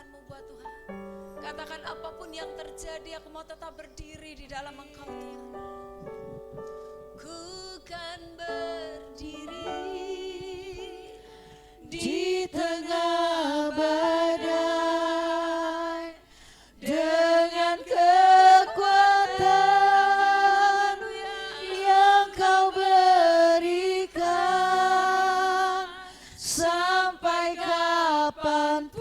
firman-Mu buat Tuhan. Katakan apapun yang terjadi, aku mau tetap berdiri di dalam Engkau Tuhan. Ku kan berdiri di tengah badai dengan kekuatan yang Kau berikan. Sampai kapanpun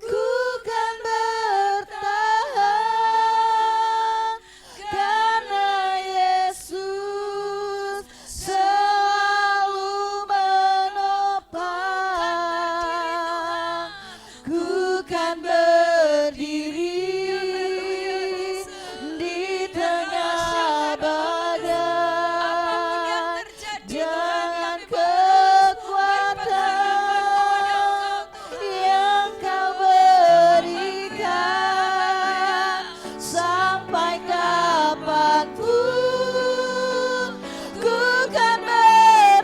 ku kan bertahan, karena Yesus selalu menopang. Ku kan berdiri di tengah badai dengan kekuatan yang Kau berikan. Sampai kapanpun ku kan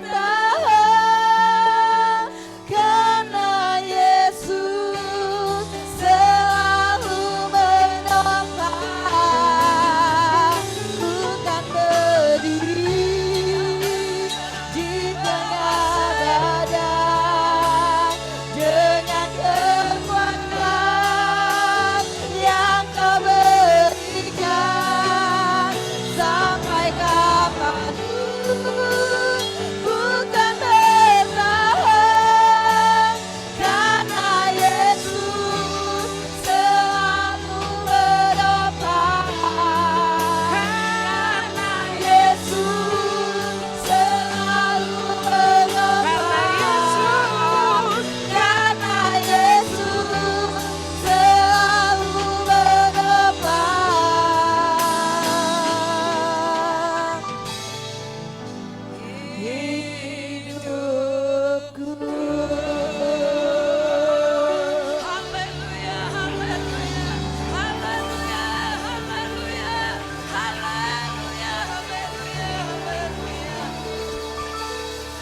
bertahan, karena Yesus selalu menopang. Ku kan berdiri di tengah badai dengan kekuatan yang Kau berikan. Sampai kapanpun ku kan bertahan, karena Yesus selalu menopang. Karena Yesus selalu menopang. Karena Yesus selalu menopang hidupku. Haleluya, haleluya, haleluya, haleluya, haleluya, haleluya, haleluya.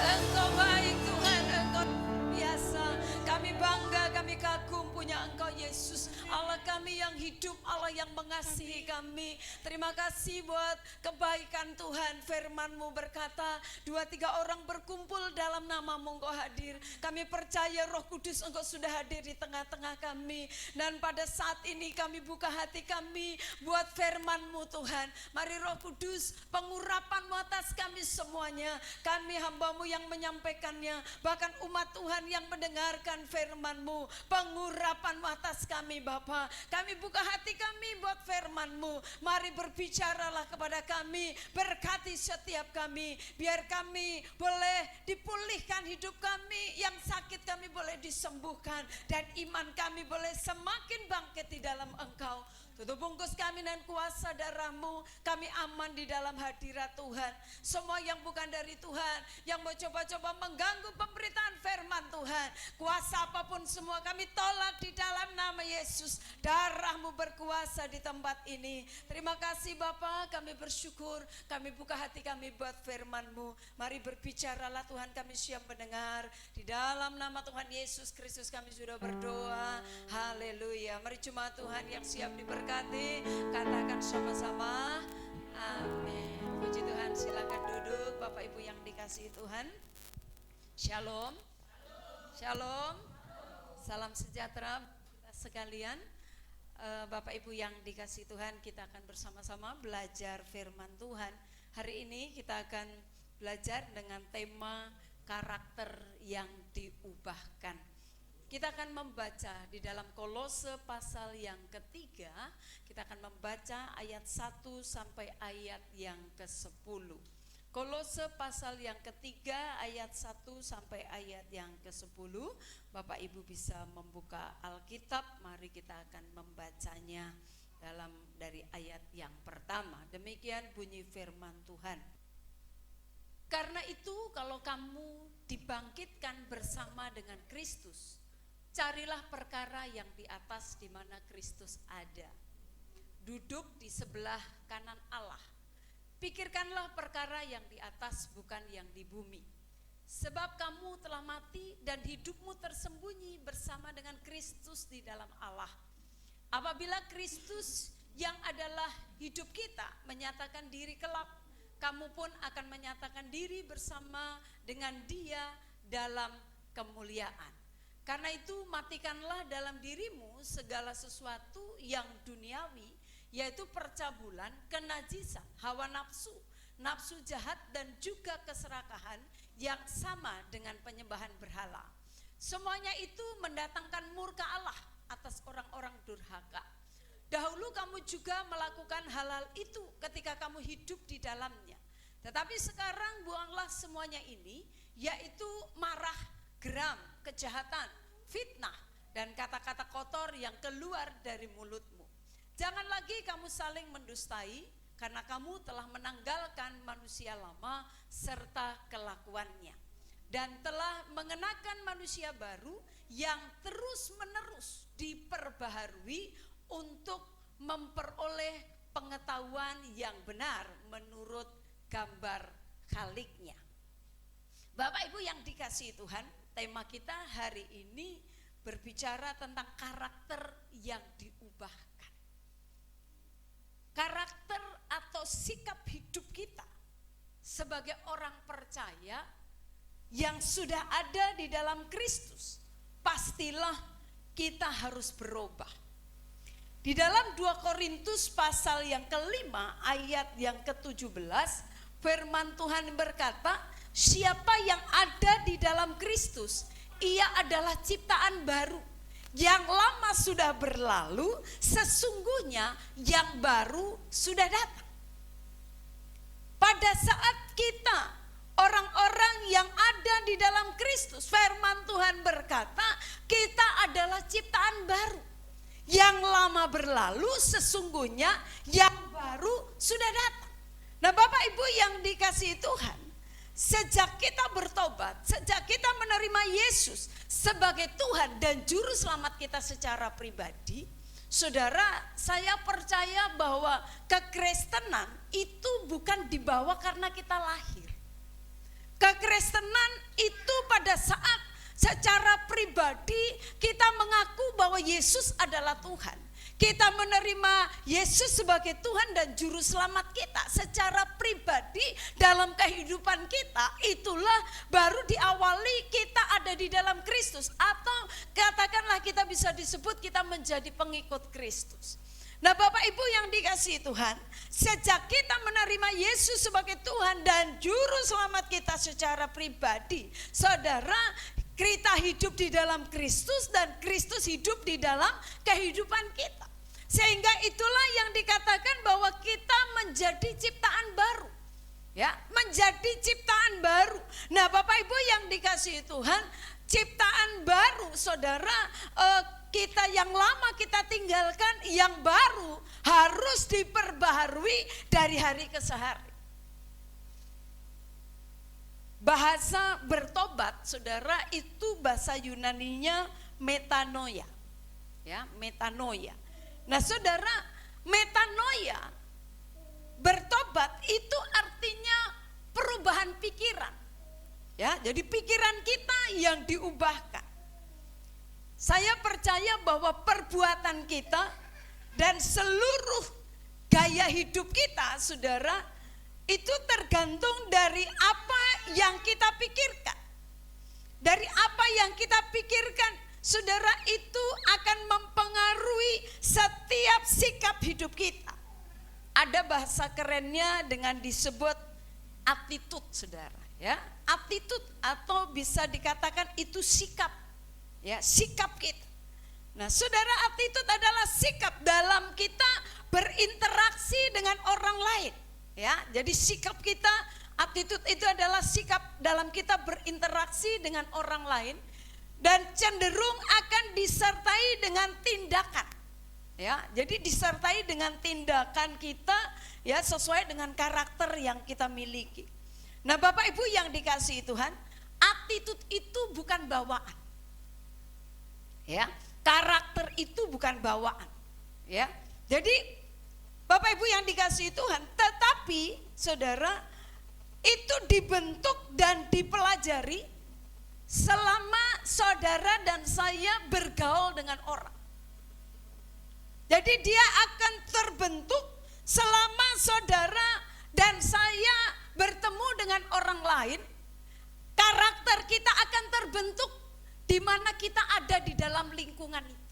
Engkau baik Tuhan, Engkau biasa. Kami bangga, kami kagum punya Engkau Yesus, Allah kami yang hidup, Allah yang mengasihi kami. Terima kasih buat kebaikan Tuhan. Firman-Mu berkata, 2-3 orang berkumpul dalam nama-Mu Engkau hadir. Kami percaya Roh Kudus Engkau sudah hadir di tengah-tengah kami. Dan pada saat ini kami buka hati kami buat firman-Mu Tuhan. Mari Roh Kudus, pengurapan-Mu atas kami semuanya. Kami hamba-Mu yang menyampaikannya, bahkan umat Tuhan yang mendengarkan firman-Mu. Pengurapan-Mu atas kami Bapa. Kami buka hati kami buat firman-Mu. Mari berbicaralah kepada kami, berkati setiap kami, biar kami boleh dipulihkan hidup kami, yang sakit kami boleh disembuhkan, dan iman kami boleh semakin bangkit di dalam Engkau. Tutup bungkus kami dan kuasa darah-Mu, kami aman di dalam hadirat Tuhan. Semua yang bukan dari Tuhan, yang mau coba-coba mengganggu pemberitaan firman Tuhan, kuasa apapun semua kami tolak di dalam nama Yesus. Darah-Mu berkuasa di tempat ini. Terima kasih Bapa, kami bersyukur, kami buka hati kami buat firman-Mu. Mari berbicaralah Tuhan, kami siap mendengar. Di dalam nama Tuhan Yesus Kristus kami sudah berdoa. Haleluya. Mari jemaat Tuhan yang siap diberkati, katakan sama-sama amin. Puji Tuhan, silakan duduk Bapak Ibu yang dikasihi Tuhan. Shalom. Shalom. Salam sejahtera kita sekalian. Bapak Ibu yang dikasihi Tuhan, kita akan bersama-sama belajar firman Tuhan. Hari ini kita akan belajar dengan tema karakter yang diubahkan. Kita akan membaca di dalam Kolose pasal yang ketiga, kita akan membaca ayat 1 sampai ayat yang ke-10. Kolose pasal yang ketiga ayat 1 sampai ayat yang ke-10. Bapak Ibu bisa membuka Alkitab, mari kita akan membacanya dari ayat yang pertama. Demikian bunyi firman Tuhan. Karena itu kalau kamu dibangkitkan bersama dengan Kristus, carilah perkara yang di atas di mana Kristus ada, duduk di sebelah kanan Allah. Pikirkanlah perkara yang di atas, bukan yang di bumi. Sebab kamu telah mati dan hidupmu tersembunyi bersama dengan Kristus di dalam Allah. Apabila Kristus yang adalah hidup kita menyatakan diri kelak, kamu pun akan menyatakan diri bersama dengan Dia dalam kemuliaan. Karena itu matikanlah dalam dirimu segala sesuatu yang duniawi, yaitu percabulan, kenajisan, hawa nafsu, nafsu jahat, dan juga keserakahan yang sama dengan penyembahan berhala. Semuanya itu mendatangkan murka Allah atas orang-orang durhaka. Dahulu kamu juga melakukan hal-hal itu ketika kamu hidup di dalamnya. Tetapi sekarang buanglah semuanya ini, yaitu marah, geram, kejahatan, fitnah, dan kata-kata kotor yang keluar dari mulutmu. Jangan lagi kamu saling mendustai, karena kamu telah menanggalkan manusia lama serta kelakuannya, dan telah mengenakan manusia baru yang terus-menerus diperbaharui untuk memperoleh pengetahuan yang benar menurut gambar Khaliknya. Bapak Ibu yang dikasihi Tuhan, tema kita hari ini berbicara tentang karakter yang diubahkan. Karakter atau sikap hidup kita sebagai orang percaya yang sudah ada di dalam Kristus, pastilah kita harus berubah. Di dalam 2 Korintus pasal yang kelima ayat yang ke-17, firman Tuhan berkata, siapa yang ada di dalam Kristus, ia adalah ciptaan baru. Yang lama sudah berlalu, sesungguhnya yang baru sudah datang. Pada saat kita orang-orang yang ada di dalam Kristus, firman Tuhan berkata, kita adalah ciptaan baru. Yang lama berlalu, sesungguhnya yang baru sudah datang. Nah Bapak Ibu yang dikasihi Tuhan, sejak kita bertobat, sejak kita menerima Yesus sebagai Tuhan dan Juru Selamat kita secara pribadi, saudara, saya percaya bahwa kekristenan itu bukan dibawa karena kita lahir. Kekristenan itu pada saat secara pribadi kita mengaku bahwa Yesus adalah Tuhan. Kita menerima Yesus sebagai Tuhan dan Juru Selamat kita secara pribadi dalam kehidupan kita. Itulah baru diawali kita ada di dalam Kristus, atau katakanlah kita bisa disebut kita menjadi pengikut Kristus. Nah Bapak Ibu yang dikasihi Tuhan, sejak kita menerima Yesus sebagai Tuhan dan Juru Selamat kita secara pribadi, saudara, kita hidup di dalam Kristus dan Kristus hidup di dalam kehidupan kita. Sehingga itulah yang dikatakan bahwa kita menjadi ciptaan baru. Ya, menjadi ciptaan baru. Nah, Bapak Ibu yang dikasihi Tuhan, ciptaan baru, saudara, kita yang lama kita tinggalkan, yang baru harus diperbaharui dari hari ke hari. Bahasa bertobat, saudara, itu bahasa Yunaninya metanoia. Ya, metanoia. Nah, saudara, metanoia, bertobat itu artinya perubahan pikiran. Ya, jadi pikiran kita yang diubahkan. Saya percaya bahwa perbuatan kita dan seluruh gaya hidup kita, saudara, itu tergantung dari apa yang kita pikirkan. Dari apa yang kita pikirkan, saudara, itu akan mempengaruhi setiap sikap hidup kita. Ada bahasa kerennya dengan disebut attitude, saudara. Ya, attitude atau bisa dikatakan itu sikap, ya, sikap kita. Nah, saudara, attitude adalah sikap dalam kita berinteraksi dengan orang lain. Ya, jadi sikap kita, attitude itu adalah sikap dalam kita berinteraksi dengan orang lain dan cenderung akan disertai dengan tindakan. Ya, jadi disertai dengan tindakan kita, ya, sesuai dengan karakter yang kita miliki. Nah, Bapak Ibu yang dikasihi Tuhan, attitude itu bukan bawaan. Ya, karakter itu bukan bawaan. Ya, jadi Bapak Ibu yang dikasihi Tuhan, tetapi saudara, itu dibentuk dan dipelajari selama saudara dan saya bergaul dengan orang. Jadi dia akan terbentuk selama saudara dan saya bertemu dengan orang lain. Karakter kita akan terbentuk di mana kita ada di dalam lingkungan itu.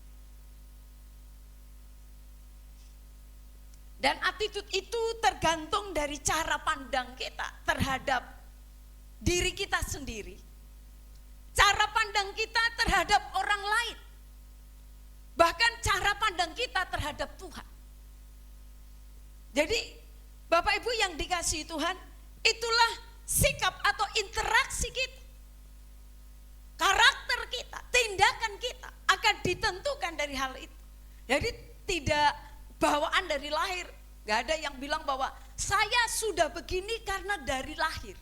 Dan attitude itu tergantung dari cara pandang kita terhadap diri kita sendiri. Cara pandang kita terhadap orang lain. Bahkan cara pandang kita terhadap Tuhan. Jadi Bapak Ibu yang dikasihi Tuhan, itulah sikap atau interaksi kita. Karakter kita, tindakan kita akan ditentukan dari hal itu. Jadi tidak bawaan dari lahir. Gak ada yang bilang bahwa saya sudah begini karena dari lahir.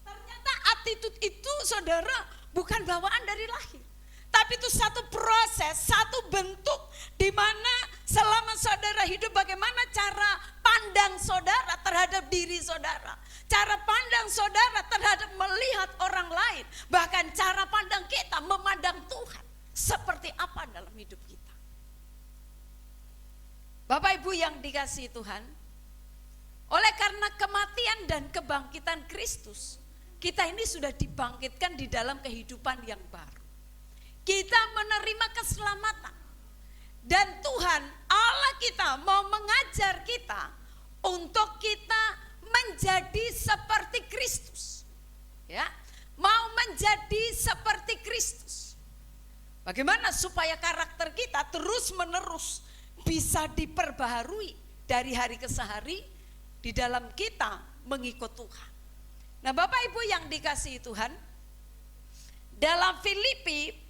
Ternyata attitude itu saudara bukan bawaan dari lahir. Tapi itu satu proses, satu bentuk di mana selama saudara hidup bagaimana cara pandang saudara terhadap diri saudara. Cara pandang saudara terhadap melihat orang lain. Bahkan cara pandang kita memandang Tuhan. Seperti apa dalam hidup kita. Bapak Ibu yang dikasihi Tuhan. Oleh karena kematian dan kebangkitan Kristus. Kita ini sudah dibangkitkan di dalam kehidupan yang baru. Kita menerima keselamatan. Dan Tuhan Allah kita mau mengajar kita untuk kita menjadi seperti Kristus. Ya, mau menjadi seperti Kristus. Bagaimana supaya karakter kita terus-menerus bisa diperbaharui dari hari ke hari di dalam kita mengikut Tuhan. Nah, Bapak Ibu yang dikasihi Tuhan, dalam Filipi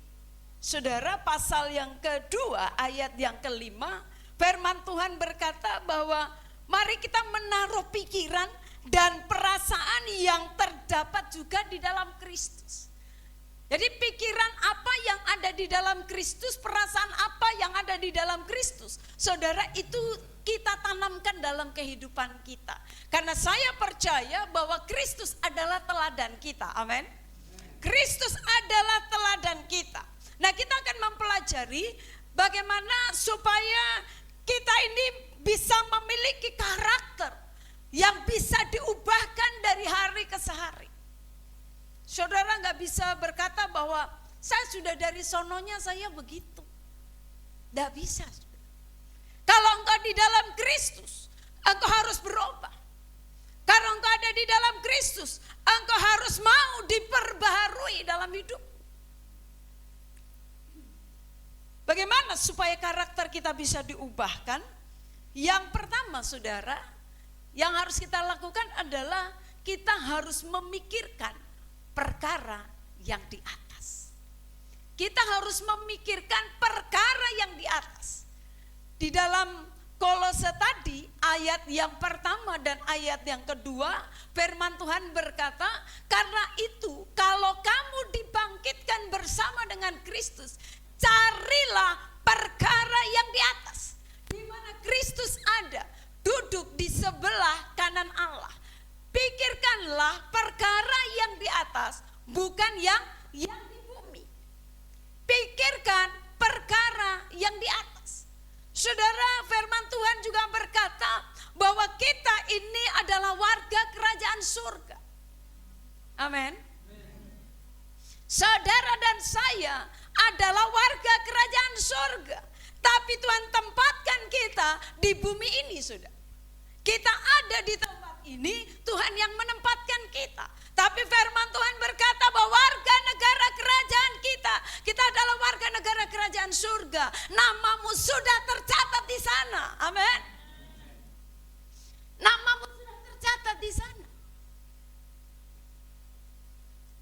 Saudara pasal yang kedua ayat yang kelima, firman Tuhan berkata bahwa mari kita menaruh pikiran dan perasaan yang terdapat juga di dalam Kristus. Jadi pikiran apa yang ada di dalam Kristus, perasaan apa yang ada di dalam Kristus, saudara, itu kita tanamkan dalam kehidupan kita. Karena saya percaya bahwa Kristus adalah teladan kita, amin. Kristus adalah teladan kita. Nah, kita akan mempelajari bagaimana supaya kita ini bisa memiliki karakter yang bisa diubahkan dari hari ke hari. Saudara nggak bisa berkata bahwa saya sudah dari sononya saya begitu. Nggak bisa. Kalau engkau di dalam Kristus, engkau harus berubah. Kalau engkau ada di dalam Kristus, engkau harus mau diperbaharui dalam hidup. Bagaimana supaya karakter kita bisa diubahkan? Yang pertama saudara, yang harus kita lakukan adalah kita harus memikirkan perkara yang di atas. Kita harus memikirkan perkara yang di atas. Di dalam Kolose tadi ayat yang pertama dan ayat yang kedua, firman Tuhan berkata, karena itu kalau kamu dibangkitkan bersama dengan Kristus, carilah perkara yang di atas, di mana Kristus ada, duduk di sebelah kanan Allah. Pikirkanlah perkara yang di atas, bukan yang di bumi. Pikirkan perkara yang di atas. Saudara, firman Tuhan juga berkata bahwa kita ini adalah warga kerajaan surga. Amin. Saudara dan saya adalah warga kerajaan surga. Tapi Tuhan tempatkan kita di bumi ini, sudah. Kita ada di tempat ini, Tuhan yang menempatkan kita. Tapi firman Tuhan berkata bahwa warga negara kerajaan kita adalah warga negara kerajaan surga. Namamu sudah tercatat di sana. Amin. Namamu sudah tercatat di sana.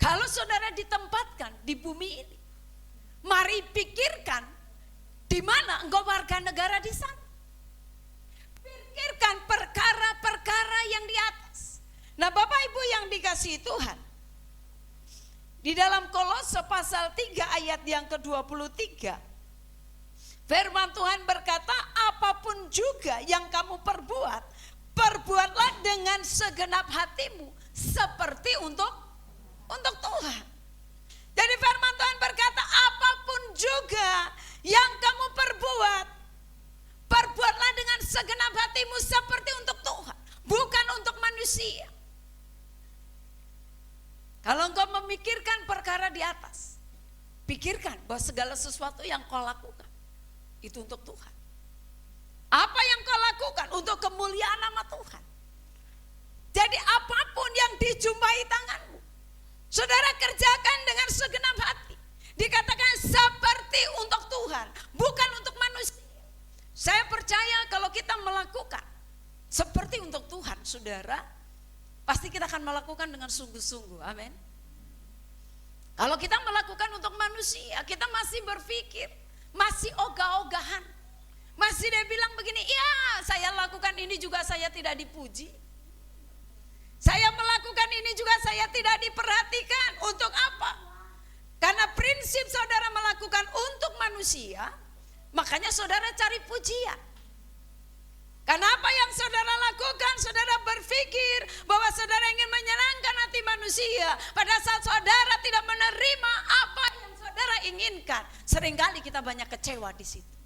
Kalau saudara ditempatkan di bumi ini, mari pikirkan di mana engkau warga negara di sana. Pikirkan perkara-perkara yang di atas. Nah, Bapak Ibu yang dikasihi Tuhan, di dalam Kolose pasal 3 ayat yang ke-23, firman Tuhan berkata, apapun juga yang kamu perbuat, perbuatlah dengan segenap hatimu seperti untuk Tuhan. Jadi firman Tuhan berkata, apapun juga yang kamu perbuat, perbuatlah dengan segenap hatimu seperti untuk Tuhan, bukan untuk manusia. Kalau engkau memikirkan perkara di atas, pikirkan bahwa segala sesuatu yang kau lakukan itu untuk Tuhan. Apa yang kau lakukan untuk kemuliaan nama Tuhan. Jadi apapun yang dijumpai tanganmu, saudara kerjakan dengan segenap hati. Dikatakan seperti untuk Tuhan, bukan untuk manusia. Saya percaya kalau kita melakukan seperti untuk Tuhan, saudara, pasti kita akan melakukan dengan sungguh-sungguh. Amin. Kalau kita melakukan untuk manusia, kita masih berpikir, masih ogah-ogahan. Masih dia bilang begini, ya saya lakukan ini juga saya tidak dipuji. Saya melakukan ini juga saya tidak diperhatikan. Untuk apa? Karena prinsip saudara melakukan untuk manusia, makanya saudara cari pujian. Karena apa yang saudara lakukan, saudara berpikir bahwa saudara ingin menyenangkan hati manusia. Pada saat saudara tidak menerima apa yang saudara inginkan, seringkali kita banyak kecewa di situ.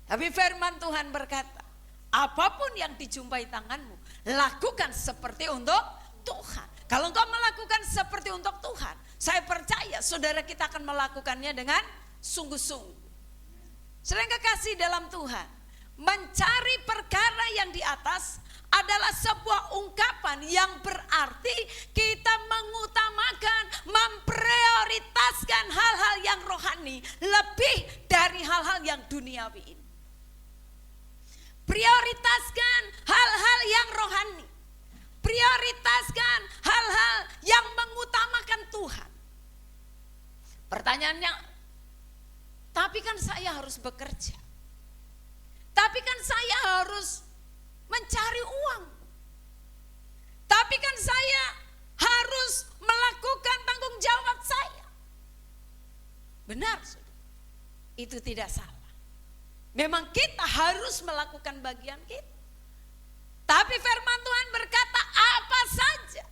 Tapi firman Tuhan berkata, apapun yang dijumpai tanganmu, lakukan seperti untuk Tuhan. Kalau engkau melakukan seperti untuk Tuhan, saya percaya saudara kita akan melakukannya dengan sungguh-sungguh. Saudara kekasih dalam Tuhan, mencari perkara yang di atas adalah sebuah ungkapan yang berarti kita mengutamakan, memprioritaskan hal-hal yang rohani lebih dari hal-hal yang duniawi ini. Prioritaskan hal-hal yang rohani. Prioritaskan hal-hal yang mengutamakan Tuhan. Pertanyaannya, tapi kan saya harus bekerja. Tapi kan saya harus mencari uang. Tapi kan saya harus melakukan tanggung jawab saya. Benar, saudara. Itu tidak salah. Memang kita harus melakukan bagian kita. Tapi firman Tuhan berkata apa saja.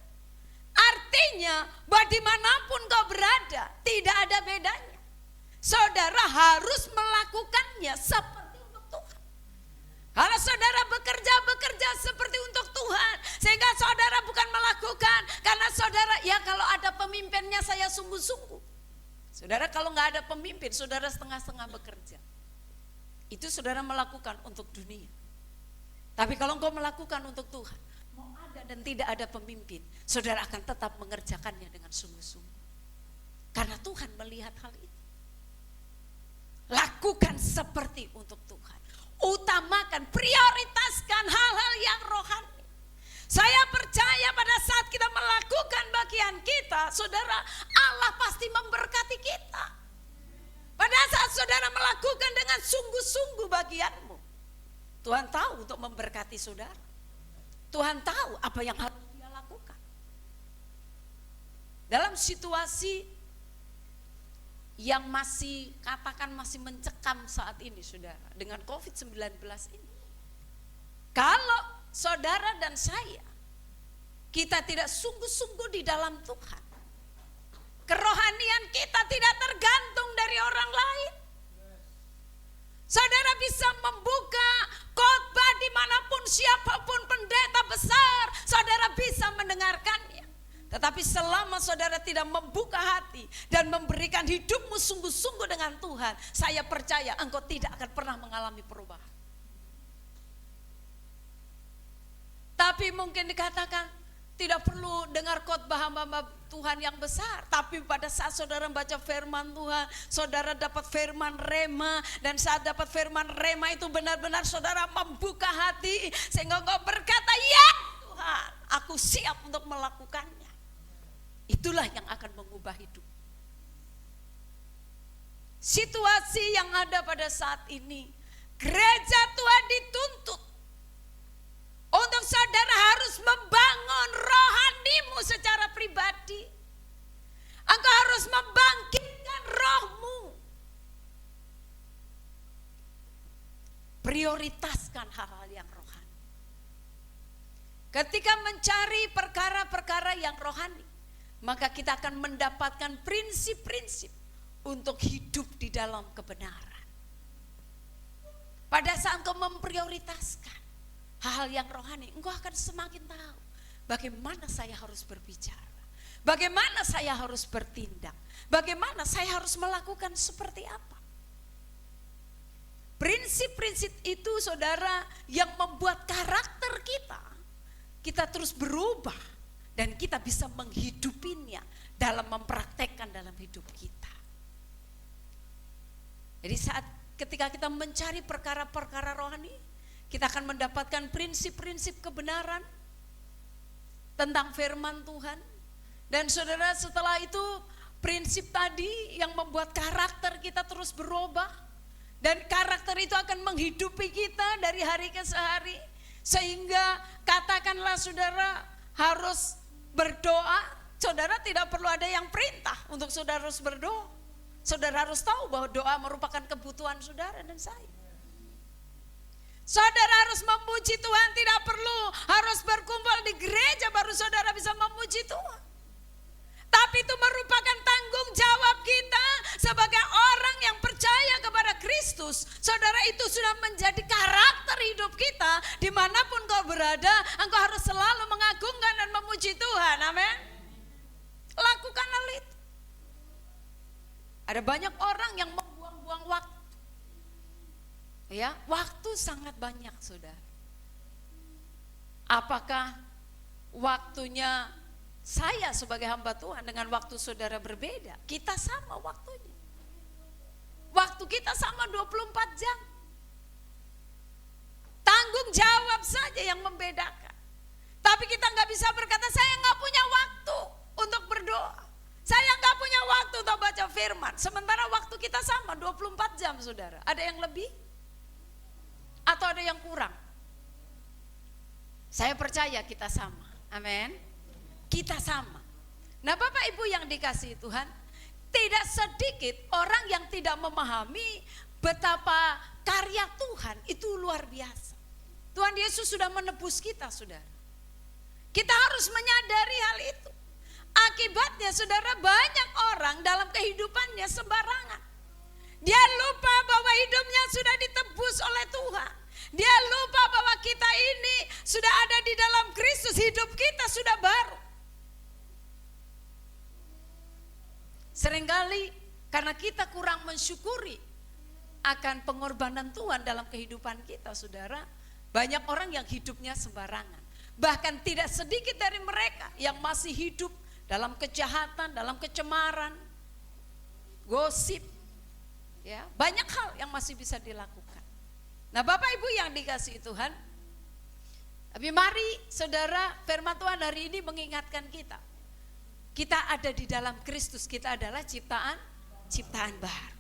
Artinya bahwa dimanapun kau berada tidak ada bedanya. Saudara harus melakukannya seperti untuk Tuhan. Kalau saudara bekerja seperti untuk Tuhan, sehingga saudara bukan melakukan karena saudara, ya kalau ada pemimpinnya saya sungguh-sungguh. Saudara kalau nggak ada pemimpin, saudara setengah-setengah bekerja. Itu saudara melakukan untuk dunia. Tapi kalau engkau melakukan untuk Tuhan, mau ada dan tidak ada pemimpin, saudara akan tetap mengerjakannya dengan sungguh-sungguh. Karena Tuhan melihat hal itu. Lakukan seperti untuk Tuhan. Utamakan, prioritaskan hal-hal yang rohani. Saya percaya pada saat kita melakukan bagian kita, saudara, Allah pasti memberkati kita. Pada saat saudara melakukan dengan sungguh-sungguh bagianmu, Tuhan tahu untuk memberkati saudara. Tuhan tahu apa yang harus dia lakukan. Dalam situasi yang masih katakan masih mencekam saat ini saudara, dengan COVID-19 ini. Kalau saudara dan saya, kita tidak sungguh-sungguh di dalam Tuhan, kerohanian kita tidak tergantung dari orang lain. Saudara bisa membuka khotbah dimanapun, siapapun pendeta besar, saudara bisa mendengarkannya. Tetapi selama saudara tidak membuka hati dan memberikan hidupmu sungguh-sungguh dengan Tuhan, saya percaya engkau tidak akan pernah mengalami perubahan. Tapi mungkin dikatakan tidak perlu dengar khotbah hamba-hamba Tuhan yang besar. Tapi pada saat saudara membaca firman Tuhan, saudara dapat firman rema. Dan saat dapat firman rema itu benar-benar saudara membuka hati. Sehingga engkau berkata, ya Tuhan, aku siap untuk melakukannya. Itulah yang akan mengubah hidup. Situasi yang ada pada saat ini, gereja Tuhan dituntut untuk saudara harus membangun rohanimu secara pribadi. Engkau harus membangkitkan rohmu. Prioritaskan hal-hal yang rohani. Ketika mencari perkara-perkara yang rohani, maka kita akan mendapatkan prinsip-prinsip untuk hidup di dalam kebenaran. Pada saat engkau memprioritaskan hal-hal yang rohani, engkau akan semakin tahu bagaimana saya harus berbicara, bagaimana saya harus bertindak, bagaimana saya harus melakukan seperti apa. Prinsip-prinsip itu saudara yang membuat karakter kita terus berubah dan kita bisa menghidupinya dalam mempraktekkan dalam hidup kita. Jadi ketika kita mencari perkara-perkara rohani, kita akan mendapatkan prinsip-prinsip kebenaran tentang firman Tuhan. Dan saudara, setelah itu prinsip tadi yang membuat karakter kita terus berubah, dan karakter itu akan menghidupi kita dari hari ke hari. Sehingga katakanlah saudara harus berdoa, saudara tidak perlu ada yang perintah untuk saudara harus berdoa. Saudara harus tahu bahwa doa merupakan kebutuhan saudara dan saya. Saudara harus memuji Tuhan, tidak perlu harus berkumpul di gereja baru saudara bisa memuji Tuhan. Tapi itu merupakan tanggung jawab kita sebagai orang yang percaya kepada Kristus. Saudara, itu sudah menjadi karakter hidup kita. Dimanapun kau berada, engkau harus selalu mengagungkan dan memuji Tuhan. Amin. Lakukan hal itu. Ada banyak orang yang membuang-buang waktu. Ya, waktu sangat banyak, saudara. Apakah waktunya saya sebagai hamba Tuhan dengan waktu saudara berbeda? Kita sama waktunya. Waktu kita sama 24 jam. Tanggung jawab saja yang membedakan. Tapi kita gak bisa berkata, saya gak punya waktu untuk berdoa, saya gak punya waktu untuk baca firman. Sementara waktu kita sama 24 jam, saudara. Ada yang lebih? Atau ada yang kurang? Saya percaya kita sama. Amin. Kita sama. Nah, Bapak Ibu yang dikasihi Tuhan, tidak sedikit orang yang tidak memahami betapa karya Tuhan itu luar biasa. Tuhan Yesus sudah menebus kita, saudara. Kita harus menyadari hal itu. Akibatnya, saudara, banyak orang dalam kehidupannya sembarangan. Dia lupa bahwa hidupnya sudah ditebus oleh Tuhan. Dia lupa bahwa kita ini sudah ada di dalam Kristus, hidup kita sudah baru. Seringkali karena kita kurang mensyukuri akan pengorbanan Tuhan dalam kehidupan kita, saudara, banyak orang yang hidupnya sembarangan. Bahkan tidak sedikit dari mereka yang masih hidup dalam kejahatan, dalam kecemaran, gosip, ya, banyak hal yang masih bisa dilakukan. Nah, Bapak Ibu yang dikasihi Tuhan, tapi mari saudara, firman Tuhan hari ini mengingatkan kita. Kita ada di dalam Kristus, kita adalah ciptaan baru.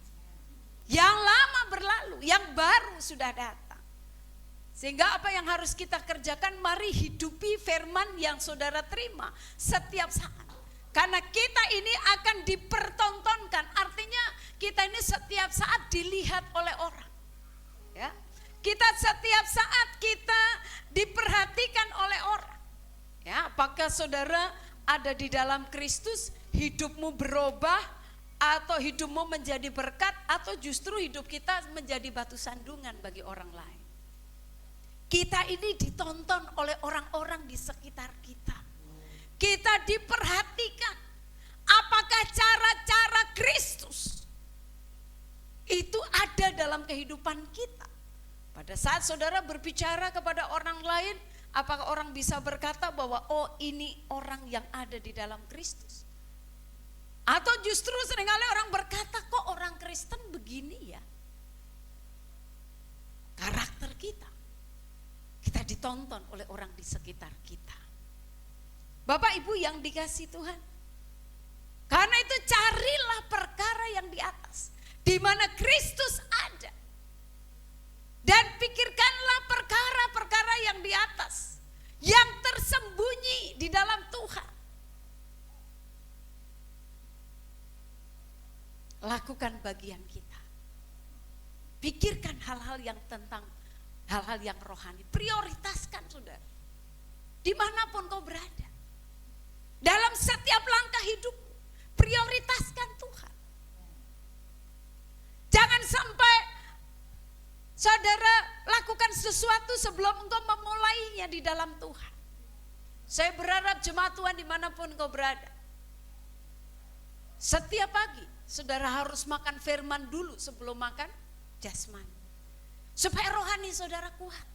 Yang lama berlalu, yang baru sudah datang. Sehingga apa yang harus kita kerjakan, mari hidupi firman yang saudara terima setiap saat. Karena kita ini akan dipertontonkan, artinya kita ini setiap saat dilihat oleh orang. Ya, kita setiap saat kita diperhatikan oleh orang. Ya, apakah saudara ada di dalam Kristus, hidupmu berubah atau hidupmu menjadi berkat, atau justru hidup kita menjadi batu sandungan bagi orang lain. Kita ini ditonton oleh orang-orang di sekitar kita. Kita diperhatikan. Apakah cara-cara Kristus itu ada dalam kehidupan kita? Pada saat saudara berbicara kepada orang lain, apakah orang bisa berkata bahwa oh, ini orang yang ada di dalam Kristus? Atau justru seringkali orang berkata, kok orang Kristen begini ya? Karakter kita ditonton oleh orang di sekitar kita. Bapak Ibu yang dikasihi Tuhan, karena itu carilah perkara yang di atas, di mana Kristus ada. Dan pikirkanlah perkara-perkara yang di atas, yang tersembunyi di dalam Tuhan. Lakukan bagian kita. Pikirkan hal-hal yang tentang hal-hal yang rohani. Prioritaskan, saudara. dimanapun kau berada. Dalam setiap langkah hidup, prioritaskan Tuhan. Jangan sampai saudara lakukan sesuatu sebelum engkau memulainya di dalam Tuhan. Saya berharap jemaat Tuhan dimanapun engkau berada, setiap pagi saudara harus makan firman dulu sebelum makan jasmani, supaya rohani saudara kuat.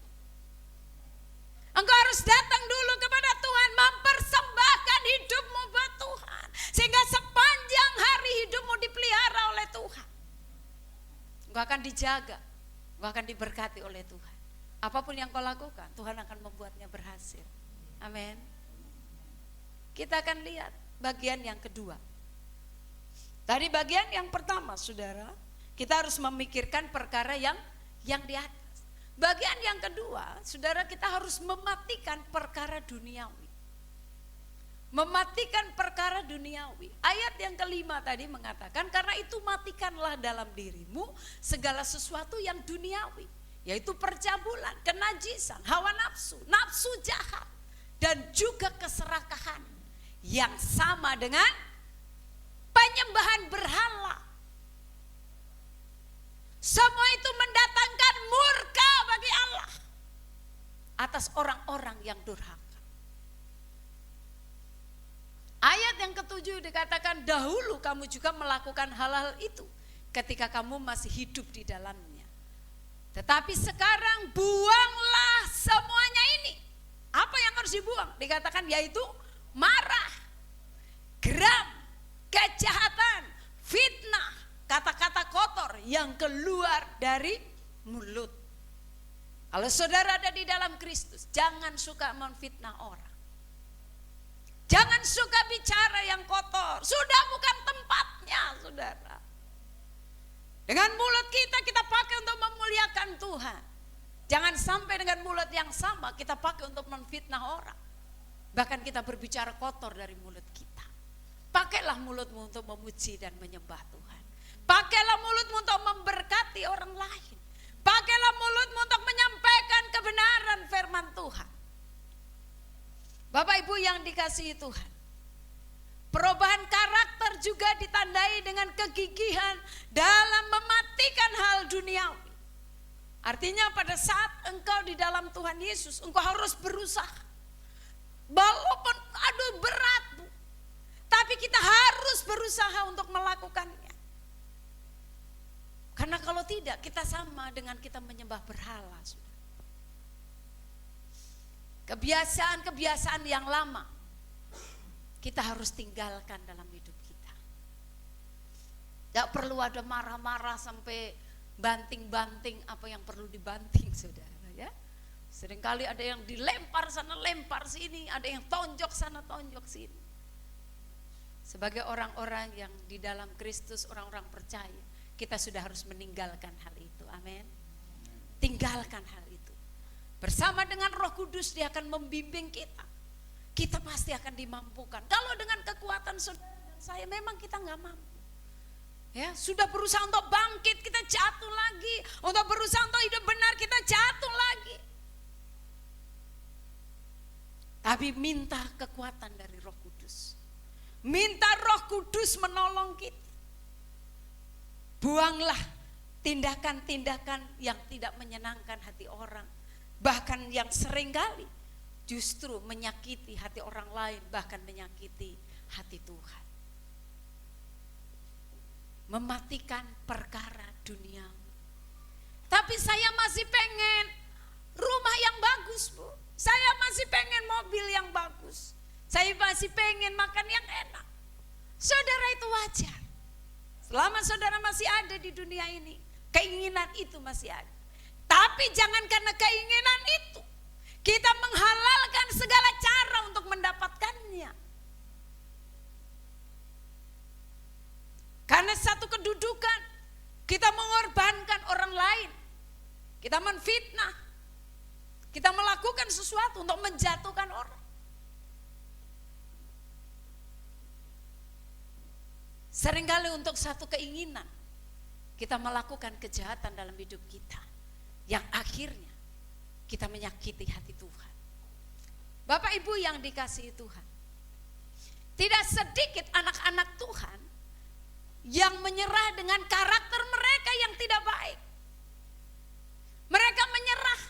Engkau harus datang dulu kepada Tuhan, mempersembahkan hidupmu buat Tuhan, sehingga sepanjang hari hidupmu dipelihara oleh Tuhan. Engkau akan dijaga, engkau akan diberkati oleh Tuhan. Apapun yang kau lakukan, Tuhan akan membuatnya berhasil. Amin. Kita akan lihat bagian yang kedua. Tadi bagian yang pertama, saudara, kita harus memikirkan perkara yang di atas. Bagian yang kedua, saudara, kita harus mematikan perkara duniawi. Mematikan perkara duniawi. Ayat yang kelima tadi mengatakan, karena itu matikanlah dalam dirimu segala sesuatu yang duniawi, yaitu percabulan, kenajisan, hawa nafsu, nafsu jahat, dan juga keserakahan yang sama dengan penyembahan berhala. Semua itu mendatangkan murka bagi Allah atas orang-orang yang durhaka. Ayat yang ketujuh dikatakan, dahulu kamu juga melakukan hal-hal itu ketika kamu masih hidup di dalamnya. Tetapi sekarang buanglah semuanya ini. Apa yang harus dibuang? Dikatakan yaitu marah, geram, kejahatan, fitnah, kata-kata kotor yang keluar dari mulut. Kalau saudara ada di dalam Kristus, jangan suka memfitnah orang. Jangan suka bicara yang kotor. Sudah bukan tempatnya, saudara. Dengan mulut kita pakai untuk memuliakan Tuhan. Jangan sampai dengan mulut yang sama kita pakai untuk memfitnah orang. Bahkan kita berbicara kotor dari mulut kita. Pakailah mulutmu untuk memuji dan menyembah Tuhan. Pakailah mulutmu untuk memberkati orang lain. Pakailah mulutmu untuk menyampaikan kebenaran firman Tuhan. Bapak Ibu yang dikasihi Tuhan, perubahan karakter juga ditandai dengan kegigihan dalam mematikan hal duniawi. Artinya pada saat engkau di dalam Tuhan Yesus, engkau harus berusaha. Walaupun berat, Bu, tapi kita harus berusaha untuk melakukannya. Karena kalau tidak, kita sama dengan kita menyembah berhala. Kebiasaan-kebiasaan yang lama kita harus tinggalkan dalam hidup kita. Tidak perlu ada marah-marah sampai banting-banting apa yang perlu dibanting, saudara, ya. Seringkali ada yang dilempar sana, lempar sini, ada yang tonjok sana, tonjok sini. Sebagai orang-orang yang di dalam Kristus, orang-orang percaya, kita sudah harus meninggalkan hal itu. Amin. Tinggalkan hal itu. Bersama dengan Roh Kudus, dia akan membimbing kita. Kita pasti akan dimampukan. Kalau dengan kekuatan saudara dan saya, memang kita nggak mampu. Ya, sudah berusaha untuk bangkit, kita jatuh lagi. Untuk berusaha untuk hidup benar, kita jatuh lagi. Tapi minta kekuatan dari Roh Kudus. Minta Roh Kudus menolong kita. Buanglah tindakan-tindakan yang tidak menyenangkan hati orang. Bahkan yang seringkali justru menyakiti hati orang lain, bahkan menyakiti hati Tuhan. Mematikan perkara dunia. Tapi saya masih pengen rumah yang bagus, Bu. Saya masih pengen mobil yang bagus. Saya masih pengen makan yang enak. Saudara, itu wajar. Selama saudara masih ada di dunia ini, keinginan itu masih ada. Tapi jangan karena keinginan itu kita menghalalkan segala cara untuk mendapatkannya. Karena satu kedudukan, kita mengorbankan orang lain. Kita menfitnah. Kita melakukan sesuatu untuk menjatuhkan orang. Seringkali untuk satu keinginan, kita melakukan kejahatan dalam hidup kita. Yang akhirnya kita menyakiti hati Tuhan. Bapak Ibu yang dikasihi Tuhan, tidak sedikit anak-anak Tuhan yang menyerah dengan karakter mereka yang tidak baik. Mereka menyerah,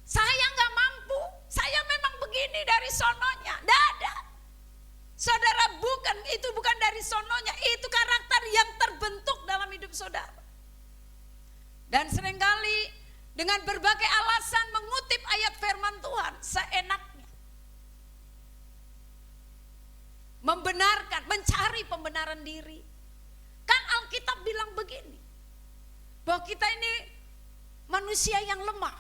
saya gak mampu, saya memang begini dari sononya. Tidak ada. Saudara, itu bukan dari sononya, itu karakter yang terbentuk dalam hidup saudara. Dan seringkali dengan berbagai alasan mengutip ayat firman Tuhan seenaknya. Membenarkan, mencari pembenaran diri. Kan Alkitab bilang begini, bahwa kita ini manusia yang lemah.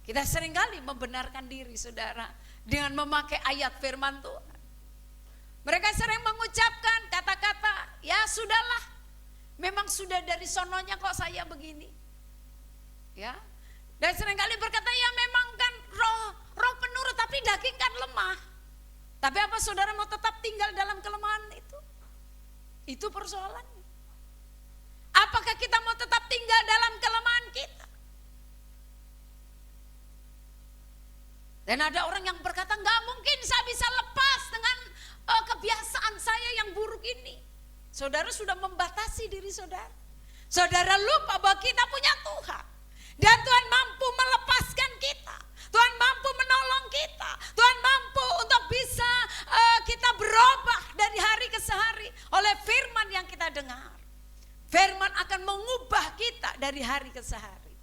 Kita seringkali membenarkan diri saudara dengan memakai ayat firman Tuhan. Mereka sering mengucapkan kata-kata, ya sudahlah, memang sudah dari sononya kok saya begini. Ya. Dan seringkali berkata, ya memang kan roh penurut tapi daging kan lemah. Tapi apa saudara mau tetap tinggal dalam kelemahan itu? Itu persoalannya. Apakah kita mau tetap tinggal dalam kelemahan kita? Dan ada orang yang berkata, nggak mungkin saya bisa lepas dengan kebiasaan saya yang buruk ini. Saudara sudah membatasi diri saudara. Saudara lupa bahwa kita punya Tuhan. Dan Tuhan mampu melepaskan kita. Tuhan mampu menolong kita. Tuhan mampu untuk bisa kita berubah dari hari ke hari oleh firman yang kita dengar. Firman akan mengubah kita dari hari ke hari.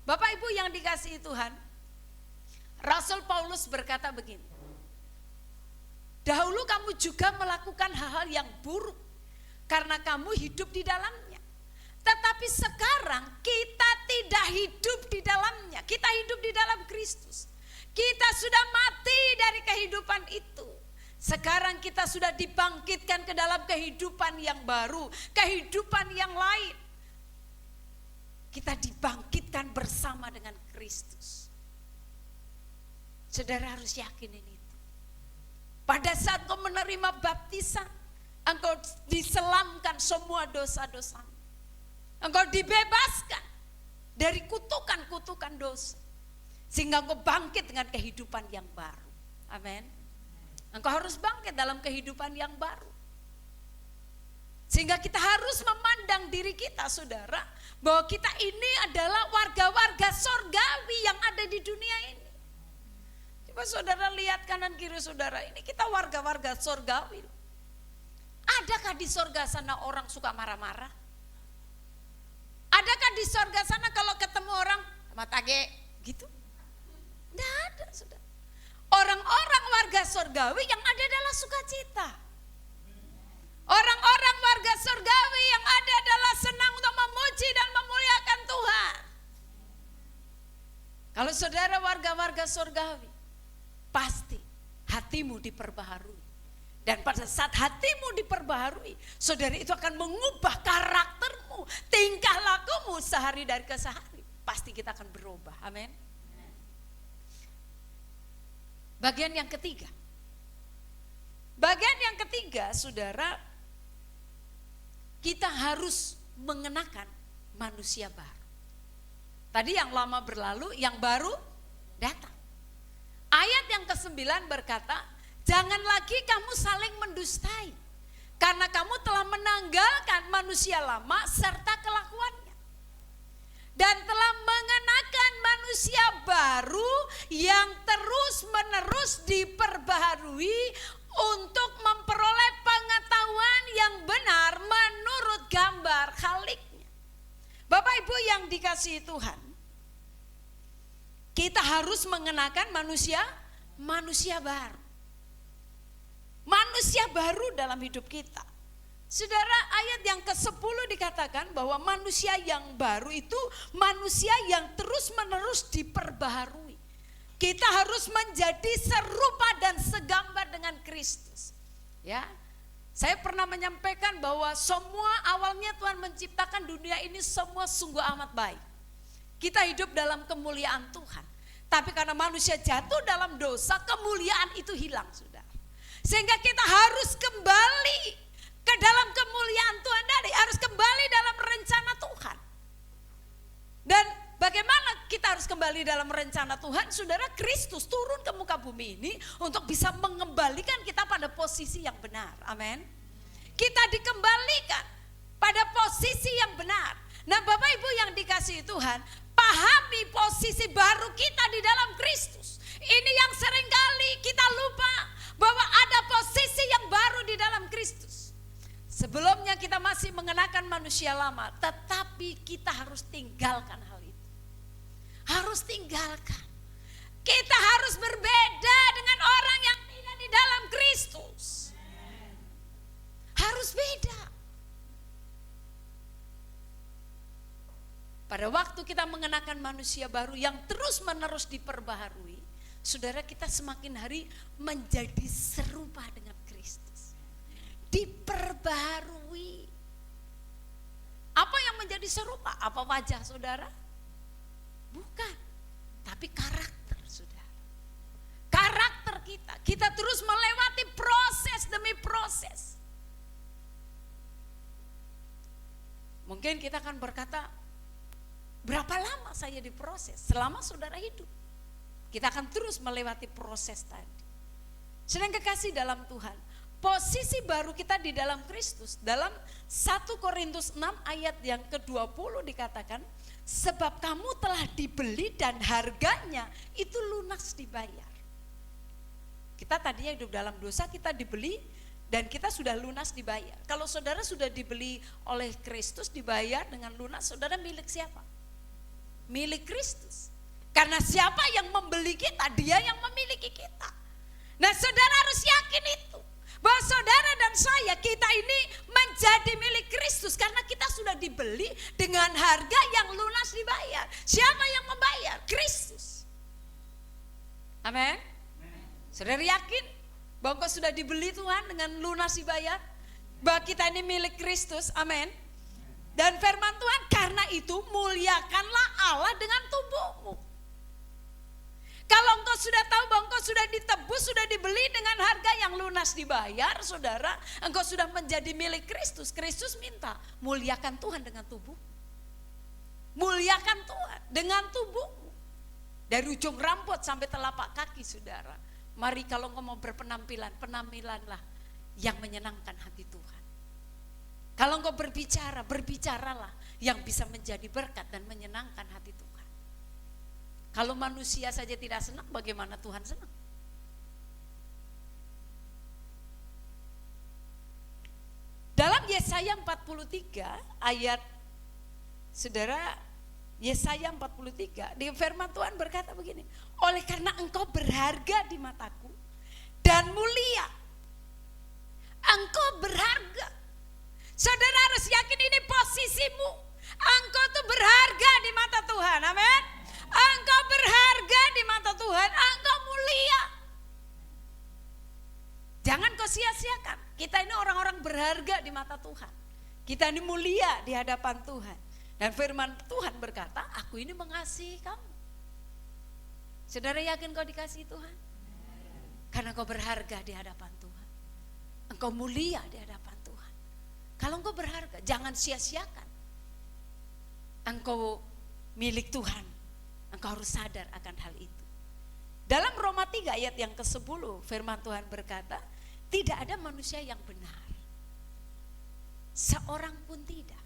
Bapak Ibu yang dikasihi Tuhan, Rasul Paulus berkata begini, dahulu kamu juga melakukan hal-hal yang buruk karena kamu hidup di dalamnya. Tetapi sekarang kita tidak hidup di dalamnya, kita hidup di dalam Kristus. Kita sudah mati dari kehidupan itu. Sekarang kita sudah dibangkitkan ke dalam kehidupan yang baru, kehidupan yang lain. Kita dibangkitkan bersama dengan Kristus. Saudara harus yakin ini. Pada saat kau menerima baptisan, engkau diselamkan semua dosa-dosa. Engkau dibebaskan dari kutukan-kutukan dosa. Sehingga engkau bangkit dengan kehidupan yang baru. Amin. Engkau harus bangkit dalam kehidupan yang baru. Sehingga kita harus memandang diri kita saudara, bahwa kita ini adalah warga-warga sorgawi yang ada di dunia ini. Coba saudara lihat kanan kiri saudara, ini kita warga-warga sorgawi. Adakah di sorga sana orang suka marah-marah? Adakah di sorga sana kalau ketemu orang sama tage gitu? Tidak ada saudara. Orang-orang warga sorgawi yang ada adalah sukacita. Orang-orang warga sorgawi yang ada adalah senang untuk memuji dan memuliakan Tuhan. Kalau saudara warga-warga sorgawi, pasti hatimu diperbaharui. Dan pada saat hatimu diperbaharui, saudara itu akan mengubah karaktermu, tingkah lakumu sehari dari ke sehari. Pasti kita akan berubah, amin. Bagian yang ketiga. Bagian yang ketiga, saudara, kita harus mengenakan manusia baru. Tadi yang lama berlalu, yang baru datang. Ayat yang ke-9 berkata, jangan lagi kamu saling mendustai, karena kamu telah menanggalkan manusia lama serta kelakuannya. Dan telah mengenakan manusia baru yang terus-menerus diperbaharui untuk memperoleh pengetahuan yang benar menurut gambar Khaliknya. Bapak Ibu yang dikasihi Tuhan, kita harus mengenakan manusia baru. Manusia baru dalam hidup kita. Saudara, ayat yang ke-10 dikatakan bahwa manusia yang baru itu manusia yang terus-menerus diperbaharui. Kita harus menjadi serupa dan segambar dengan Kristus. Ya. Saya pernah menyampaikan bahwa semua awalnya Tuhan menciptakan dunia ini semua sungguh amat baik. Kita hidup dalam kemuliaan Tuhan. Tapi karena manusia jatuh dalam dosa, kemuliaan itu hilang, saudara. Sehingga kita harus kembali ke dalam kemuliaan Tuhan tadi, harus kembali dalam rencana Tuhan. Dan bagaimana kita harus kembali di dalam rencana Tuhan, saudara, Kristus turun ke muka bumi ini untuk bisa mengembalikan kita pada posisi yang benar. Amin. Kita dikembalikan pada posisi yang benar. Nah, Bapak Ibu yang dikasihi Tuhan, pahami posisi baru kita di dalam Kristus. Ini yang seringkali kita lupa, bahwa ada posisi yang baru di dalam Kristus. Sebelumnya kita masih mengenakan manusia lama, tetapi kita harus tinggalkan hal itu. Harus tinggalkan. Kita harus berbeda dengan orang yang tidak di dalam Kristus. Harus beda. Pada waktu kita mengenakan manusia baru yang terus menerus diperbaharui, saudara, kita semakin hari menjadi serupa dengan Kristus. Diperbaharui. Apa yang menjadi serupa? Apa wajah saudara? Bukan. Tapi karakter saudara. Karakter kita. Kita terus melewati proses demi proses. Mungkin kita akan berkata, berapa lama saya diproses? Selama saudara hidup. Kita akan terus melewati proses tadi. Sedang kekasih dalam Tuhan, posisi baru kita di dalam Kristus. Dalam 1 Korintus 6 ayat yang ke-20 dikatakan, sebab kamu telah dibeli dan harganya itu lunas dibayar. Kita tadinya hidup dalam dosa, kita dibeli dan kita sudah lunas dibayar. Kalau saudara sudah dibeli oleh Kristus, dibayar dengan lunas, saudara milik siapa? Milik Kristus. Karena siapa yang membeli kita, dia yang memiliki kita. Nah, saudara harus yakin itu, bahwa saudara dan saya, kita ini menjadi milik Kristus karena kita sudah dibeli dengan harga yang lunas dibayar. Siapa yang membayar? Kristus. Amin. Saudara yakin bahwa engkau sudah dibeli Tuhan dengan lunas dibayar? Bahwa kita ini milik Kristus. Amin. Dan firman Tuhan, karena itu muliakanlah Allah dengan tubuhmu. Kalau engkau sudah tahu bahwa engkau sudah ditebus, sudah dibeli dengan harga yang lunas dibayar, saudara, engkau sudah menjadi milik Kristus. Kristus minta, muliakan Tuhan dengan tubuh. Muliakan Tuhan dengan tubuhmu. Dari ujung rambut sampai telapak kaki, saudara. Mari kalau engkau mau berpenampilan, penampilanlah yang menyenangkan hati Tuhan. Kalau engkau berbicara, berbicaralah yang bisa menjadi berkat dan menyenangkan hati Tuhan. Kalau manusia saja tidak senang, bagaimana Tuhan senang? Dalam Yesaya 43 ayat, saudara, Yesaya 43, di firman Tuhan berkata begini, oleh karena engkau berharga di mataku dan mulia, engkau berharga. Saudara harus yakin ini posisimu, engkau tuh berharga di mata Tuhan, amin. Engkau berharga di mata Tuhan, engkau mulia. Jangan kau sia-siakan. Kita ini orang-orang berharga di mata Tuhan. Kita ini mulia di hadapan Tuhan. Dan firman Tuhan berkata, aku ini mengasihi kamu. Saudara yakin kau dikasihi Tuhan? Karena kau berharga di hadapan Tuhan. Engkau mulia di hadapan Tuhan. Kalau engkau berharga, jangan sia-siakan. Engkau milik Tuhan. Engkau harus sadar akan hal itu. Dalam Roma 3 ayat yang ke-10 firman Tuhan berkata, tidak ada manusia yang benar. Seorang pun tidak.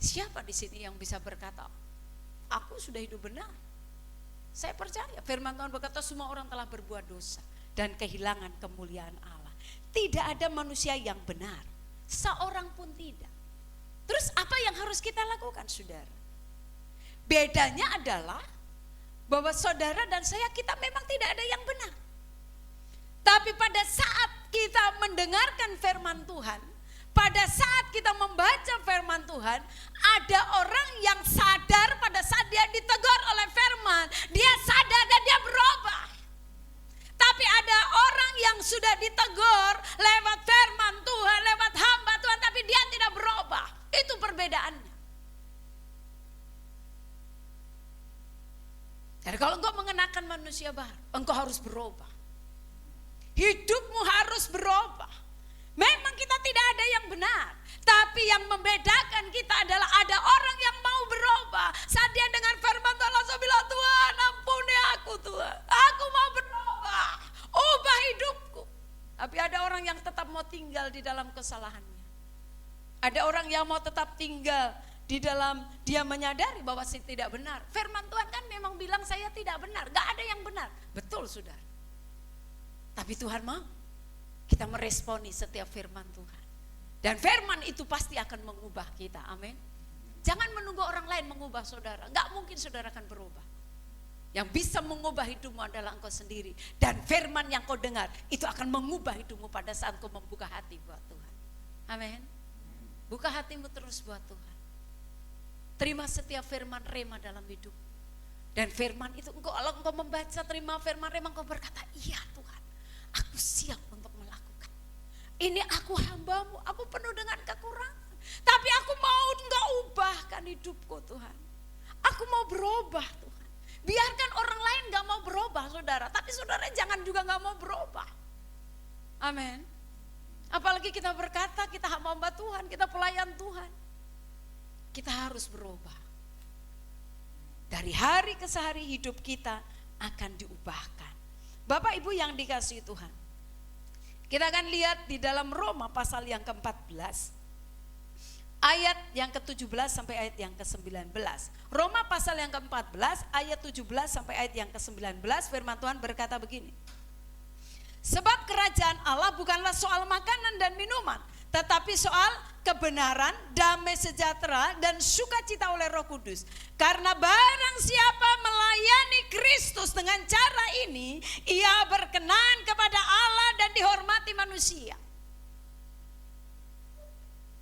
Siapa di sini yang bisa berkata, aku sudah hidup benar? Saya percaya firman Tuhan berkata semua orang telah berbuat dosa dan kehilangan kemuliaan Allah. Tidak ada manusia yang benar. Seorang pun tidak. Terus apa yang harus kita lakukan, saudara? Bedanya adalah bahwa saudara dan saya, kita memang tidak ada yang benar. Tapi pada saat kita mendengarkan firman Tuhan, pada saat kita membaca firman Tuhan, ada orang yang sadar pada saat dia ditegur oleh firman, dia sadar dan dia berubah. Tapi ada orang yang sudah ditegur lewat firman Tuhan, lewat hamba Tuhan, tapi dia tidak berubah. Itu perbedaannya. Jadi kalau engkau mengenakan manusia baru, engkau harus berubah. Hidupmu harus berubah. Memang kita tidak ada yang benar, tapi yang membedakan kita adalah ada orang yang mau berubah. Saat dia dengar firman Tuhan langsung bilang, dalam kesalahannya. Ada orang yang mau tetap tinggal di dalam dia menyadari bahwa saya tidak benar. Firman Tuhan kan memang bilang saya tidak benar, gak ada yang benar. Betul saudara. Tapi Tuhan mau kita meresponi setiap firman Tuhan. Dan firman itu pasti akan mengubah kita, amin. Jangan menunggu orang lain mengubah saudara, gak mungkin saudara akan berubah. Yang bisa mengubah hidupmu adalah engkau sendiri. Dan firman yang kau dengar itu akan mengubah hidupmu pada saat kau membuka hati buat Tuhan, amin. Buka hatimu terus buat Tuhan. Terima setiap firman rema dalam hidup. Dan firman itu kalau engkau membaca, terima firman rema, engkau berkata, iya Tuhan, aku siap untuk melakukan. Ini aku hambamu, aku penuh dengan kekurangan. Tapi aku mau engkau ubahkan hidupku Tuhan. Aku mau berubah Tuhan. Biarkan orang lain gak mau berubah saudara, tapi saudara jangan juga gak mau berubah. Amin. Apalagi kita berkata kita hamba Tuhan, kita pelayan Tuhan. Kita harus berubah. Dari hari ke hari hidup kita akan diubahkan. Bapak Ibu yang dikasihi Tuhan, kita akan lihat di dalam Roma pasal yang ke-14 ayat yang ke-17 sampai ayat yang ke-19. Roma pasal yang ke-14 ayat 17 sampai ayat yang ke-19, firman Tuhan berkata begini. Sebab kerajaan Allah bukanlah soal makanan dan minuman, tetapi soal kebenaran, damai sejahtera, dan sukacita oleh Roh Kudus. Karena barang siapa melayani Kristus dengan cara ini, ia berkenan kepada Allah dan dihormati manusia.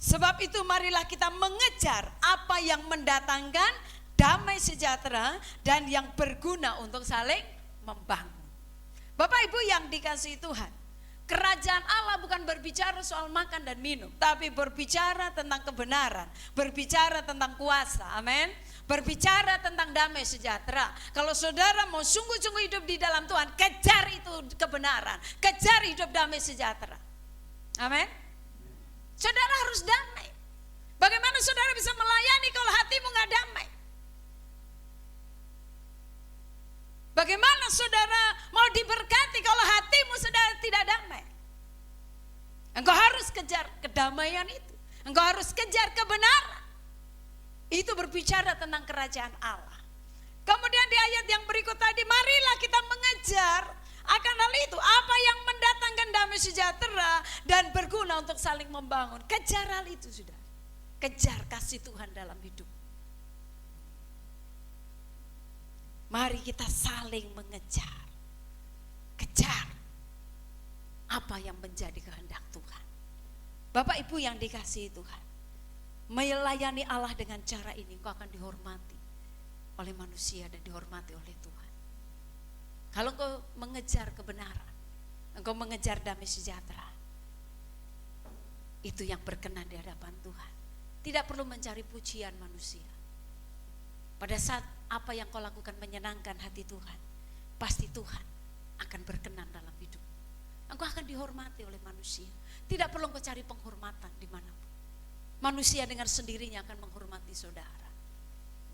Sebab itu marilah kita mengejar apa yang mendatangkan damai sejahtera dan yang berguna untuk saling membangun. Bapak Ibu yang dikasihi Tuhan, kerajaan Allah bukan berbicara soal makan dan minum, tapi berbicara tentang kebenaran, berbicara tentang kuasa, amin. Berbicara tentang damai sejahtera. Kalau saudara mau sungguh-sungguh hidup di dalam Tuhan, kejar itu kebenaran, kejar hidup damai sejahtera, amin. Saudara harus damai. Bagaimana saudara bisa melayani kalau hatimu gak damai? Bagaimana saudara mau diberkati kalau hatimu saudara tidak damai? Engkau harus kejar kedamaian itu. Engkau harus kejar kebenaran. Itu berbicara tentang kerajaan Allah. Kemudian di ayat yang berikut tadi, marilah kita mengejar akan hal itu, apa yang mendatangkan damai sejahtera dan berguna untuk saling membangun. Kejar hal itu sudah. Kejar kasih Tuhan dalam hidup. Mari kita saling mengejar. Kejar apa yang menjadi kehendak Tuhan. Bapak Ibu yang dikasihi Tuhan, melayani Allah dengan cara ini engkau akan dihormati oleh manusia dan dihormati oleh Tuhan. Kalau engkau mengejar kebenaran, engkau mengejar damai sejahtera, itu yang berkenan di hadapan Tuhan. Tidak perlu mencari pujian manusia. Pada saat apa yang kau lakukan menyenangkan hati Tuhan, pasti Tuhan akan berkenan dalam hidup. Engkau akan dihormati oleh manusia. Tidak perlu engkau cari penghormatan dimanapun. Manusia dengan sendirinya akan menghormati saudara.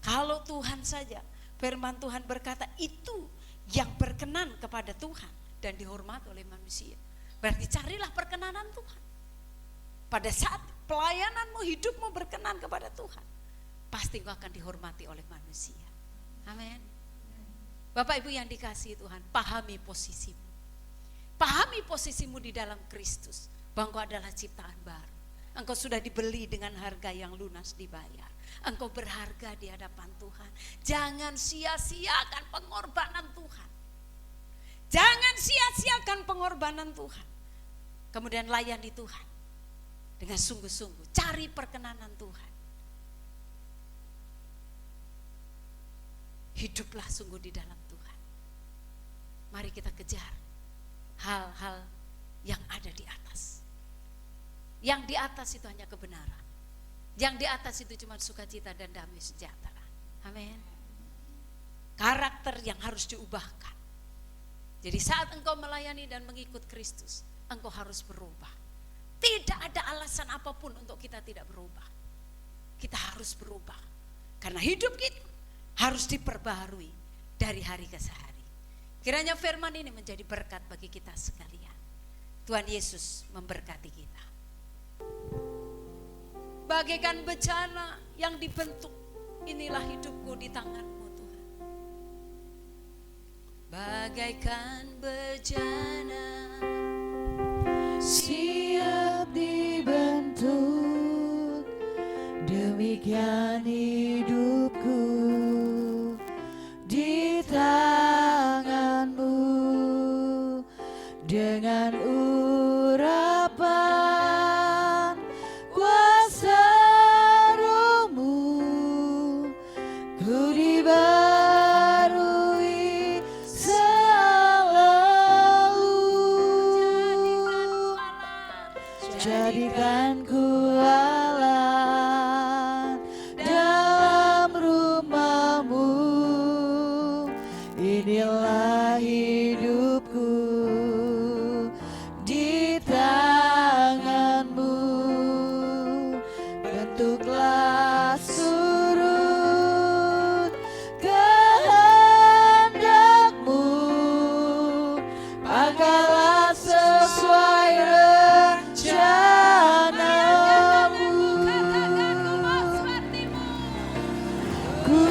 Kalau Tuhan saja, firman Tuhan berkata itu yang berkenan kepada Tuhan dan dihormati oleh manusia. Berarti carilah perkenanan Tuhan. Pada saat pelayananmu, hidupmu berkenan kepada Tuhan, pasti engkau akan dihormati oleh manusia. Amin. Bapak Ibu yang dikasihi Tuhan, pahami posisimu. Pahami posisimu di dalam Kristus, bahwa engkau adalah ciptaan baru. Engkau sudah dibeli dengan harga yang lunas dibayar. Engkau berharga di hadapan Tuhan. Jangan sia-siakan pengorbanan Tuhan. Jangan sia-siakan pengorbanan Tuhan. Kemudian layani Tuhan dengan sungguh-sungguh. Cari perkenanan Tuhan. Hiduplah sungguh di dalam Tuhan. Mari kita kejar hal-hal yang ada di atas. Yang di atas itu hanya kebenaran. Yang di atas itu cuma sukacita dan damai sejahtera. Amin. Karakter yang harus diubahkan. Jadi saat engkau melayani dan mengikut Kristus, engkau harus berubah. Tidak ada alasan apapun untuk kita tidak berubah. Kita harus berubah. Karena hidup kita harus diperbaharui dari hari ke hari. Kiranya firman ini menjadi berkat bagi kita sekalian. Tuhan Yesus memberkati kita. bagaikan bejana yang dibentuk. Inilah hidupku di tangan-Mu Tuhan. Bagaikan bejana siap dibentuk, demikian hidupku di tangan-Mu. Dengan urapan kuasa Roh-Mu, ku dibarui selalu. Jadikan ku Allah dalam rumah-Mu. Inilah hidupku di tangan-Mu. Bentuklah surut kehendak-Mu, pakailah sesuai rencana-Mu. Ku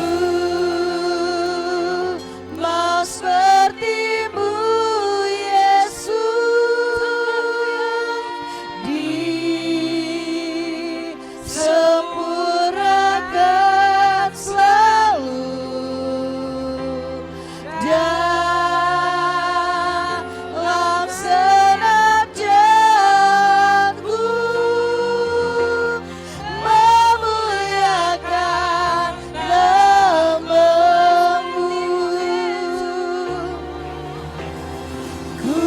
mau seperti-Mu, Yesus, disempurnakan selalu dalam segenap jalanku, memuliakan nama-Mu. Ku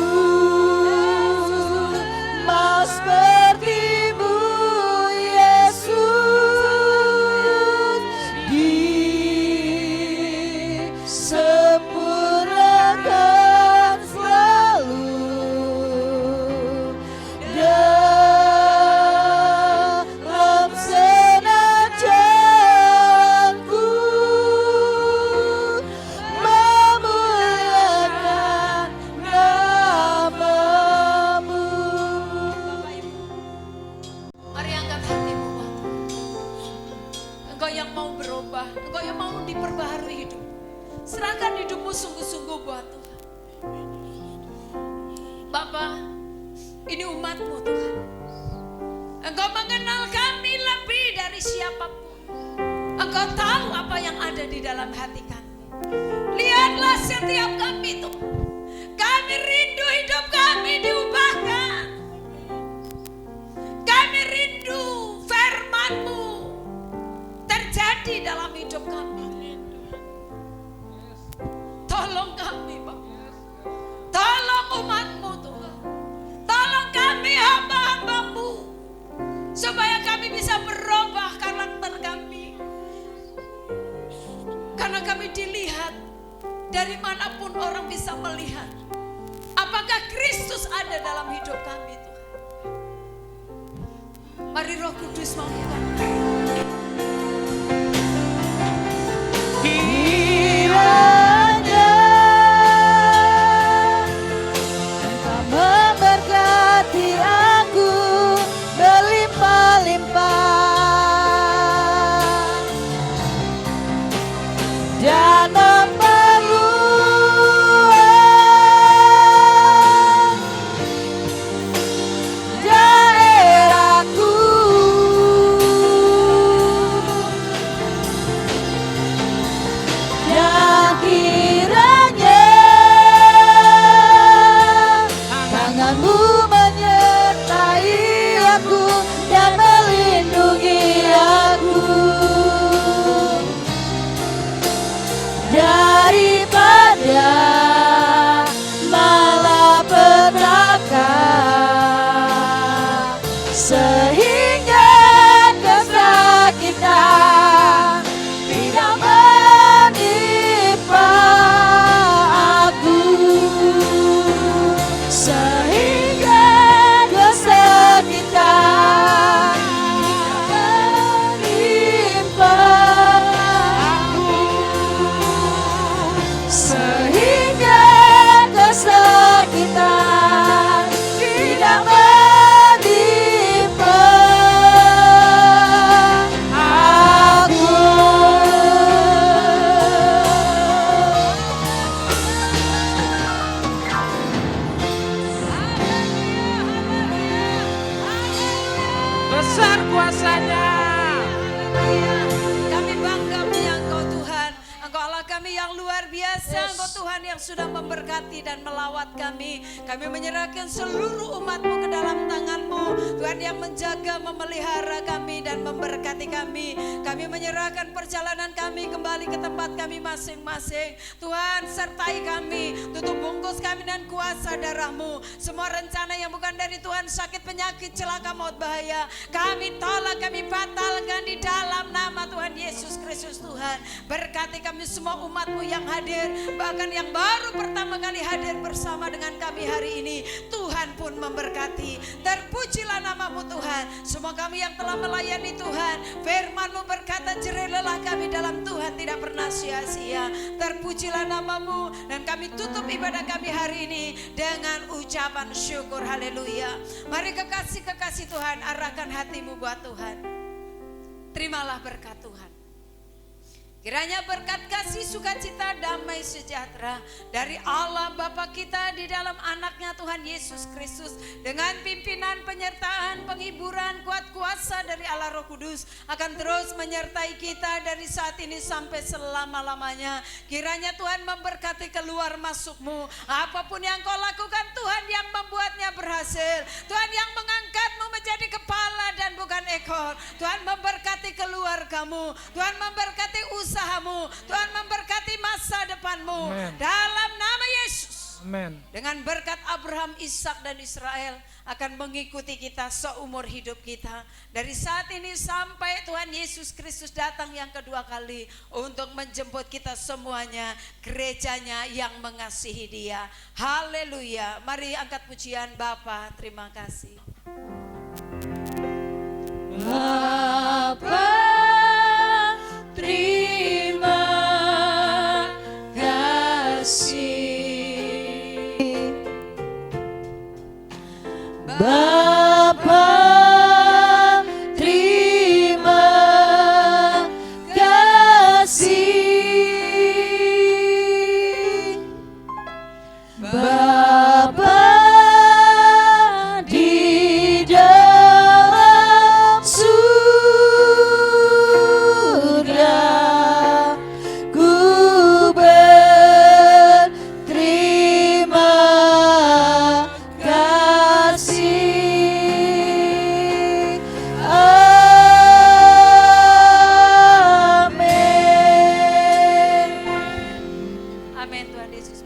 mau seperti-Mu, Yesus, disempurnakan selalu dalam segenap jalanku, memuliakan nama-Mu. Mari angkat hatimu Tuhan. Engkau yang mau berubah, Engkau yang mau diperbaharui hidup. Serahkan hidupmu sungguh-sungguh buat Tuhan. Bapa, ini umat-Mu Tuhan. Engkau mengenal kami lebih dari siapapun. Engkau tahu apa yang ada di dalam hati kami. Lihatlah setiap kami Tuhan. Kami rindu hidup kami diubahkan. Kami rindu firman-Mu terjadi dalam hidup kami. Tolong kami Bapak. Tolong umat-Mu Tuhan. Tolong kami hamba-hamba-Mu, supaya kami bisa berubah karakter kami. Karena kami dilihat dari manapun orang bisa melihat apakah Kristus ada dalam hidup kami Tuhan. Mari Roh Kudus mampukan Kiranya Engkau memberkati aku berlimpah-limpah dan memperluas daerahku. Dan kiranya tangan-Mu menyertai aku dan melindungi aku daripada malapetaka, sehingga kesakitan tidak menimpa aku, sehingga kesakitan tidak menimpa aku, sehingga kesakitan tidak menimpa besar kuasanya. Haleluya. Kami bangga punya Engkau Tuhan. Engkau Allah kami yang luar biasa. Engkau Tuhan yang sudah memberkati dan melawat kami. Kami menyerahkan seluruh umat-Mu ke dalam tangan-Mu. Tuhan yang menjaga, memelihara kami dan memberkati kami. Kami menyerahkan perjalanan kami kembali ke tempat kami masing-masing. Tuhan sertai kami. Tutup bungkus kami dan kuasa darah-Mu. Semua rencana yang bukan dari Tuhan, sakit, penyakit, celaka, maut, bahaya, kami tolak, kami batalkan di dalam nama Tuhan Yesus Kristus. Tuhan berkati kami semua umat-Mu yang hadir, bahkan yang baru pertama kali hadir bersama dengan kami hari ini. Tuhan pun memberkati. Terpujilah nama-Mu Tuhan. Semua kami yang telah melayani Tuhan, firman-Mu berkata jerih lelah kami dalam Tuhan tidak pernah sia-sia. Terpujilah nama-Mu dan kami tutup ibadah kami hari ini dengan ucapan syukur. Haleluya. Mari kekasih-kekasih Tuhan, arahkan hatimu buat Tuhan. Terimalah berkat Tuhan. Kiranya berkat kasih, sukacita, damai sejahtera dari Allah Bapa kita di dalam anaknya Tuhan Yesus Kristus, dengan pimpinan, penyertaan, penghiburan, kuat kuasa dari Allah Roh Kudus akan terus menyertai kita dari saat ini sampai selama-lamanya. Kiranya Tuhan memberkati keluar masukmu. Apapun yang kau lakukan, Tuhan yang membuatnya berhasil. Tuhan yang mengangkatmu menjadi kepala dan bukan ekor. Tuhan memberkati keluargamu. Tuhan memberkati usahamu. Tuhan memberkati masa depanmu. Amen. Dalam nama Yesus. Amen. Dengan berkat Abraham, Ishak dan Israel akan mengikuti kita seumur hidup kita. Dari saat ini sampai Tuhan Yesus Kristus datang yang kedua kali untuk menjemput kita semuanya, gerejanya yang mengasihi Dia. Haleluya. Mari angkat pujian Bapa, terima kasih. Bapa, terima kasih. Bapa, terima kasih. Bapa di dalam surga, ku berterima kasih. Amin. Amin. Tuhan Yesus